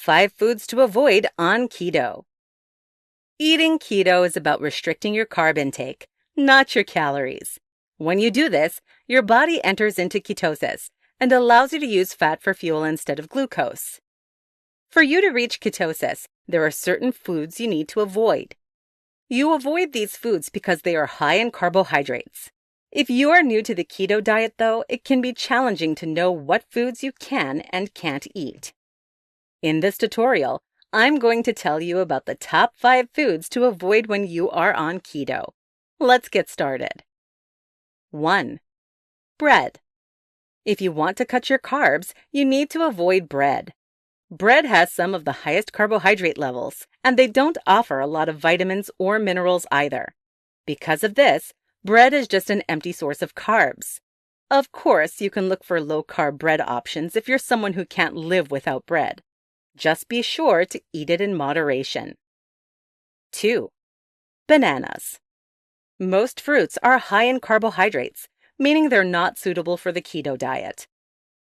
5 foods to avoid on keto. Eating keto is about restricting your carb intake, not your calories. When you do this, your body enters into ketosis and allows you to use fat for fuel instead of glucose. For you to reach ketosis, there are certain foods you need to avoid. You avoid these foods because they are high in carbohydrates. If you are new to the keto diet, though, it can be challenging to know what foods you can and can't eat. In this tutorial, I'm going to tell you about the top 5 foods to avoid when you are on keto. Let's get started. 1. Bread. If you want to cut your carbs, you need to avoid bread. Bread has some of the highest carbohydrate levels, and they don't offer a lot of vitamins or minerals either. Because of this, bread is just an empty source of carbs. Of course, you can look for low-carb bread options if you're someone who can't live without bread. Just be sure to eat it in moderation. 2. Bananas. Most fruits are high in carbohydrates, meaning they're not suitable for the keto diet.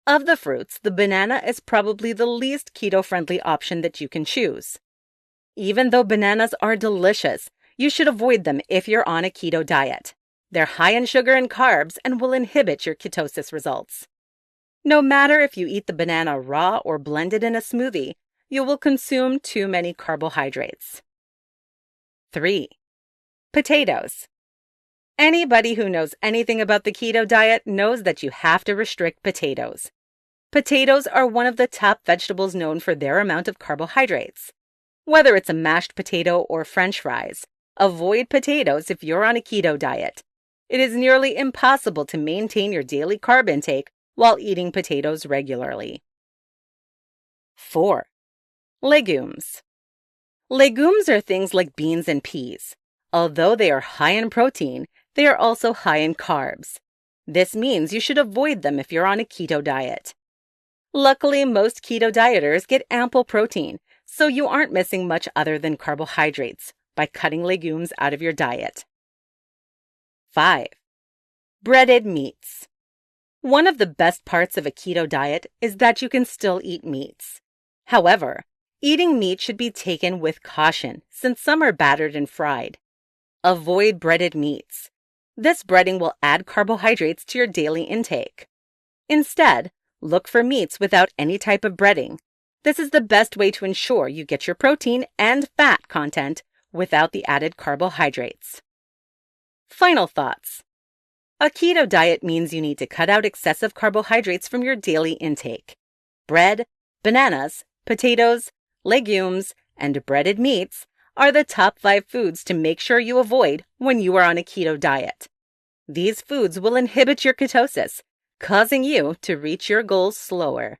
Of the fruits, the banana is probably the least keto-friendly option that you can choose. Even though bananas are delicious, you should avoid them if you're on a keto diet. They're high in sugar and carbs and will inhibit your ketosis results. No matter if you eat the banana raw or blended in a smoothie, you will consume too many carbohydrates. 3. Potatoes. Anybody who knows anything about the keto diet knows that you have to restrict potatoes. Potatoes are one of the top vegetables known for their amount of carbohydrates. Whether it's a mashed potato or French fries, avoid potatoes if you're on a keto diet. It is nearly impossible to maintain your daily carb intake while eating potatoes regularly. 4. Legumes. Legumes are things like beans and peas. Although they are high in protein, they are also high in carbs. This means you should avoid them if you're on a keto diet. Luckily, most keto dieters get ample protein, so you aren't missing much other than carbohydrates by cutting legumes out of your diet. 5. Breaded meats. One of the best parts of a keto diet is that you can still eat meats. However, eating meat should be taken with caution since some are battered and fried. Avoid breaded meats. This breading will add carbohydrates to your daily intake. Instead, look for meats without any type of breading. This is the best way to ensure you get your protein and fat content without the added carbohydrates. Final thoughts. A keto diet means you need to cut out excessive carbohydrates from your daily intake. Bread, bananas, potatoes, legumes, and breaded meats are the top 5 foods to make sure you avoid when you are on a keto diet. These foods will inhibit your ketosis, causing you to reach your goals slower.